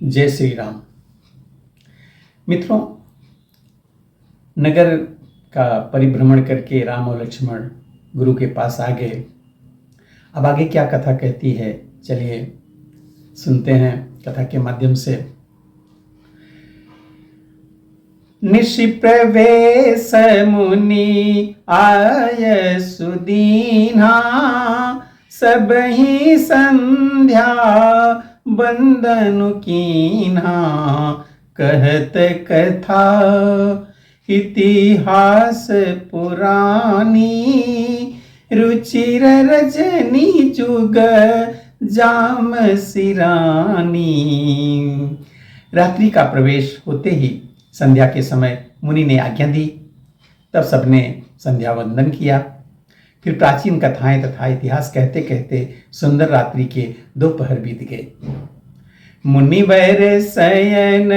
जय श्री राम। मित्रों, नगर का परिभ्रमण करके राम और लक्ष्मण गुरु के पास आ गए। अब आगे क्या कथा कहती है, चलिए सुनते हैं कथा के माध्यम से। निशि प्रवेश मुनि आय सुदीना, सब ही संध्या बंदनु कीन्हा। कहत कथा इतिहास पुरानी, रुचिर रजनी जुग जाम सिरानी। रात्रि का प्रवेश होते ही संध्या के समय मुनि ने आज्ञा दी। तब सबने संध्या वंदन किया। फिर प्राचीन कथाएं तथा इतिहास कहते कहते सुंदर रात्रि के दोपहर बीत गए। मुनिवर शयन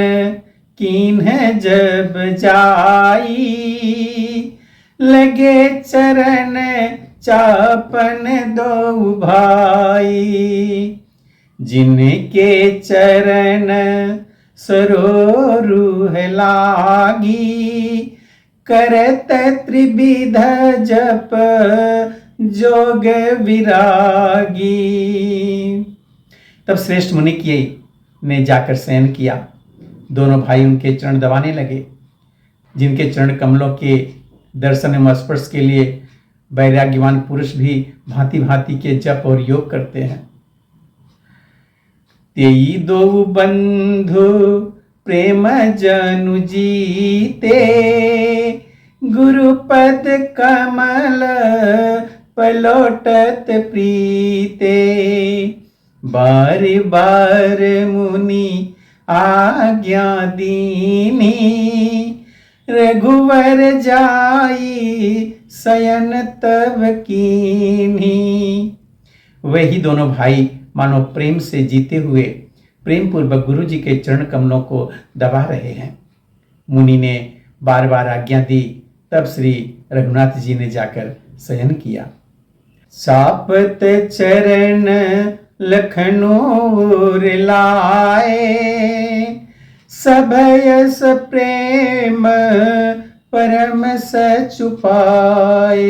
कीन्ह जब जाई, लगे चरण चापन दो भाई। जिनके चरण सरोरुह लागी, करत त्रिविध जप जोग विरागी। तब श्रेष्ठ मुनि की ने जाकर शयन किया। दोनों भाई उनके चरण दबाने लगे। जिनके चरण कमलों के दर्शन एवं स्पर्श के लिए वैराग्यवान पुरुष भी भांति भांति के जप और योग करते हैं। तेई दो बंधु प्रेम जनु जीते, गुरुपद कमल पलोटत प्रीते। बार बार मुनि आज्ञा दीनी, रघुवर जाई शयन तब कीन्ही। वही दोनों भाई मानो प्रेम से जीते हुए प्रेम पूर्वक गुरु जी के चरण कमलों को दबा रहे हैं। मुनि ने बार बार आज्ञा दी। तब श्री रघुनाथ जी ने जाकर शयन किया। सापत चरण लखनऊ लाए, सभयस प्रेम परम सचुपाए।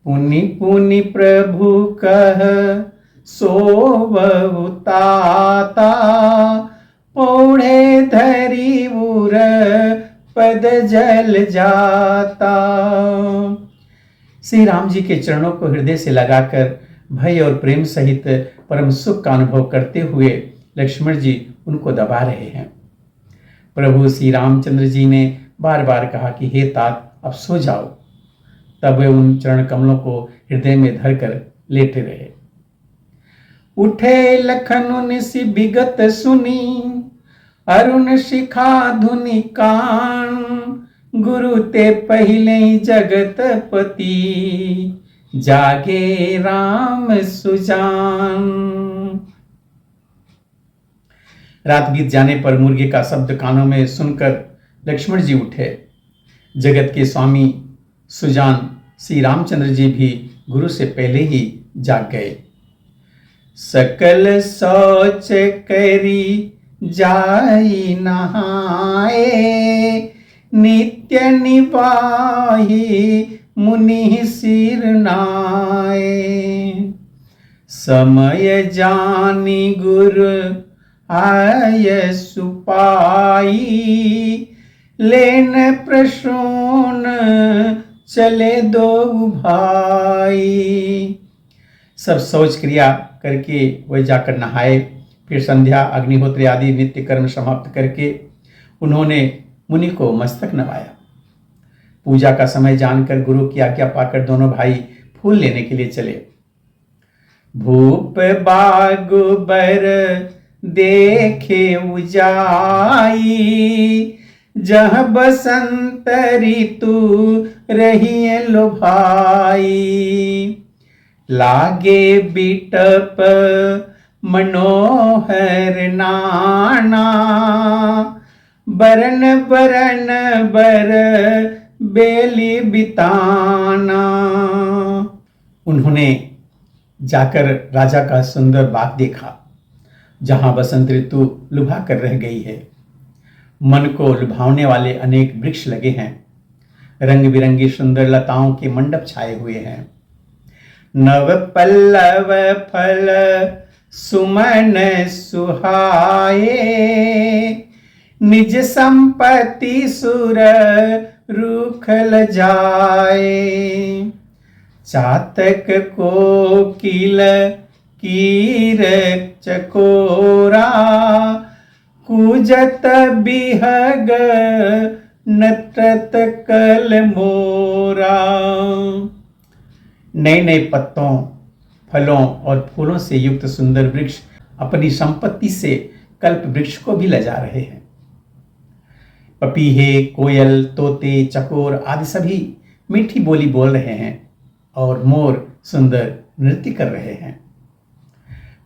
पुनि पुनि प्रभु कह सोवहु ताता, पौढ़े धरी उर पद जल जाता। श्री राम जी के चरणों को हृदय से लगाकर भय और प्रेम सहित परम सुख का अनुभव करते हुए लक्ष्मण जी उनको दबा रहे हैं। प्रभु श्री रामचंद्र जी ने बार बार कहा कि हे तात, अब सो जाओ। तब वे उन चरण कमलों को हृदय में धरकर लेटे रहे। उठे लखन निसि विगत सुनी, अरुण शिखा धुनि कान। गुरु ते पहिले जगत पति, जागे राम सुजान। रात बीत जाने पर मुर्गे का शब्द कानों में सुनकर लक्ष्मण जी उठे। जगत के स्वामी सुजान श्री रामचंद्र जी भी गुरु से पहले ही जाग गए। सकल सोच करी जाई नहाए, नित्य निवाही मुनि सिर नाए। समय जानी गुर आय सुपाई, लेन प्रसून चले दो भाई। सब शौच क्रिया करके वह जाकर नहाए। फिर संध्या अग्निहोत्र आदि नित्य कर्म समाप्त करके उन्होंने मुनि को मस्तक नवाया। पूजा का समय जानकर गुरु की आज्ञा पाकर दोनों भाई फूल लेने के लिए चले। भूप बाग बर देखे उजाई, जह बसंत ऋतु रही लो भाई। लागे बिटप मनोहर नाना, बरन बरन बर बेली बिताना। उन्होंने जाकर राजा का सुंदर बाग देखा। जहां बसंत ऋतु लुभा कर रह गई है। मन को लुभावने वाले अनेक वृक्ष लगे हैं। रंग बिरंगी सुंदर लताओं के मंडप छाए हुए हैं। नव पल्लव फल सुमन सुहाए, निज संपत्ति सुर रूखल जाए। चातक कोकिल कीर चकोरा, कूजत बिहग नटत कल मोरा। नए नए पत्तों, फलों और फूलों से युक्त सुंदर वृक्ष अपनी संपत्ति से कल्प वृक्ष को भी लजा रहे हैं। पपीहे, कोयल, तोते, चकोर आदि सभी मीठी बोली बोल रहे हैं और मोर सुंदर नृत्य कर रहे हैं।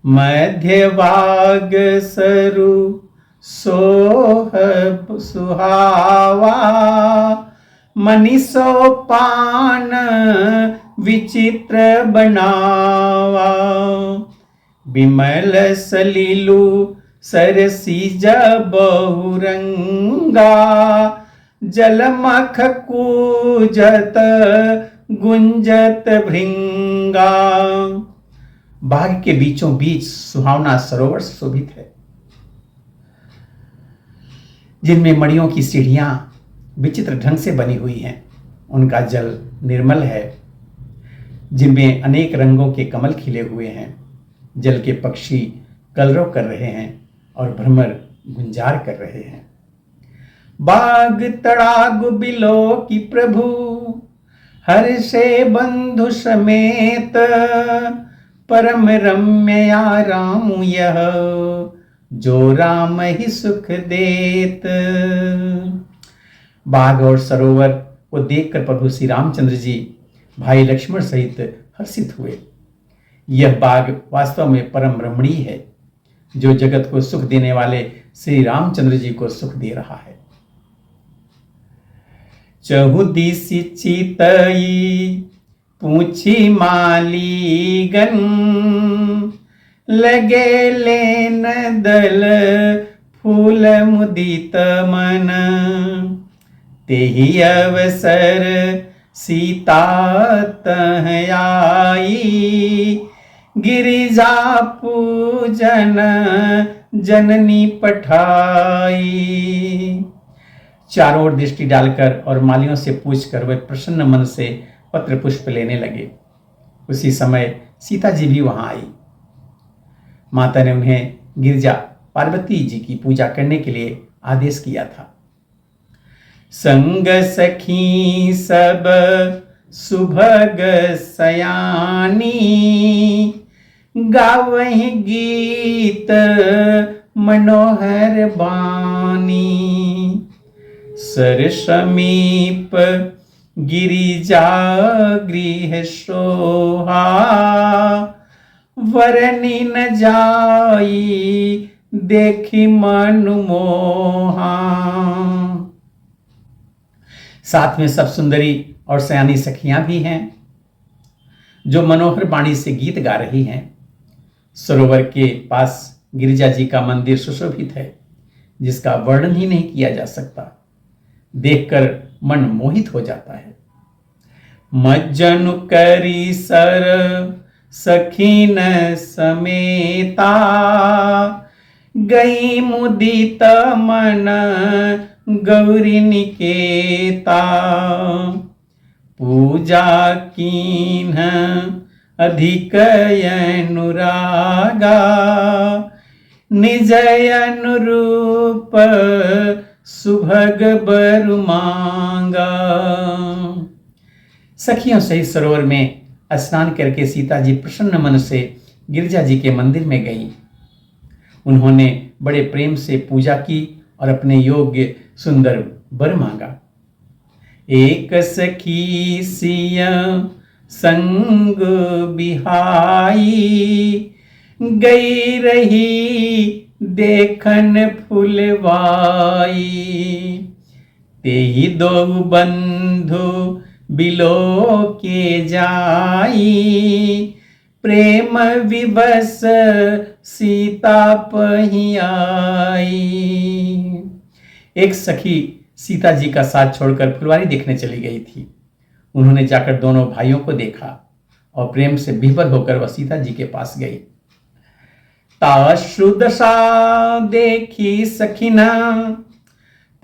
मध्यवाग सरु सोह सुहावा, मनीषो पान विचित्र बनावा। बिमल सलीलु सरसीज बहुरंगा, जलमख कूजत गुंजत भृंगा। बाग के बीचों बीच सुहावना सरोवर शोभित है, जिनमें मणियों की सीढ़ियां विचित्र ढंग से बनी हुई हैं। उनका जल निर्मल है, जिनमें अनेक रंगों के कमल खिले हुए हैं। जल के पक्षी कलरव कर रहे हैं और भ्रमर गुंजार कर रहे हैं। बाग तड़ाग बिलो की प्रभु, हर से बंधु समेत, परम रम्य राम यह, जो राम ही सुख देत। बाग और सरोवर को देखकर प्रभु श्री रामचंद्र जी भाई लक्ष्मण सहित हर्षित हुए। यह बाग वास्तव में परम रमणीय है, जो जगत को सुख देने वाले श्री रामचंद्र जी को सुख दे रहा है। चहुदिसि चितई पूछी मालीगन, लगे लेन दल फूल मुदित मन। तेहि अवसर सीता तह आई, गिरिजा पूजन जननी पठाई। चारों ओर दृष्टि डालकर और मालियों से पूछकर वे प्रसन्न मन से पत्र पुष्प लेने लगे। उसी समय सीता जी भी वहां आई। माता ने उन्हें गिरिजा पार्वती जी की पूजा करने के लिए आदेश किया था। संग सखी सब सुभग सयानी, गावहि गीत मनोहर बानी। सर समीप गिरिजा गृह शोभा, वरनी न जाई देखी मनु मोहा। साथ में सब सुंदरी और सयानी सखियां भी हैं, जो मनोहर बाणी से गीत गा रही हैं। सरोवर के पास गिरिजा जी का मंदिर सुशोभित है, जिसका वर्णन ही नहीं किया जा सकता। देखकर मन मोहित हो जाता है। मज्जनु करी सर सखीन समेता, गई मुदित मन गौरी निकेता। पूजा कीन्ह अधिक अनुरागा, निज अनुरूप सुभग बरु मांगा। सखियों सहित सरोवर में स्नान करके सीता जी प्रसन्न मन से गिरिजा जी के मंदिर में गईं। उन्होंने बड़े प्रेम से पूजा की और अपने योग्य सुंदर वर मांगा। एक सखी सिया संग बिहाई, गई रही देखन फुलवाई। तेहि दो बंधु बिलो के जाई, प्रेम विवश सीता पही आई। एक सखी सीता जी का साथ छोड़कर फुलवारी देखने चली गई थी। उन्होंने जाकर दोनों भाइयों को देखा और प्रेम से विह्वल होकर वह सीता जी के पास गई। ताशुदशा देखी सखिना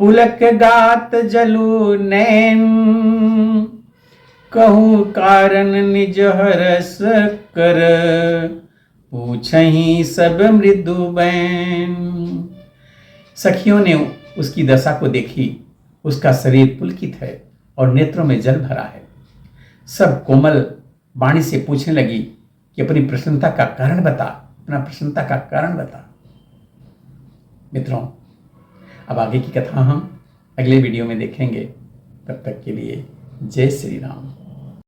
पुलक गात जलु नैन, कहूँ कारण निज हरस कर पूछही सब मृदु बैन। सखियों ने उसकी दशा को देखी। उसका शरीर पुलकित है और नेत्रों में जल भरा है। सब कोमल वाणी से पूछने लगी कि अपनी प्रसन्नता का कारण बता, अपना प्रसन्नता का कारण बता। मित्रों, अब आगे की कथा हम अगले वीडियो में देखेंगे। तब तक के लिए जय श्री राम।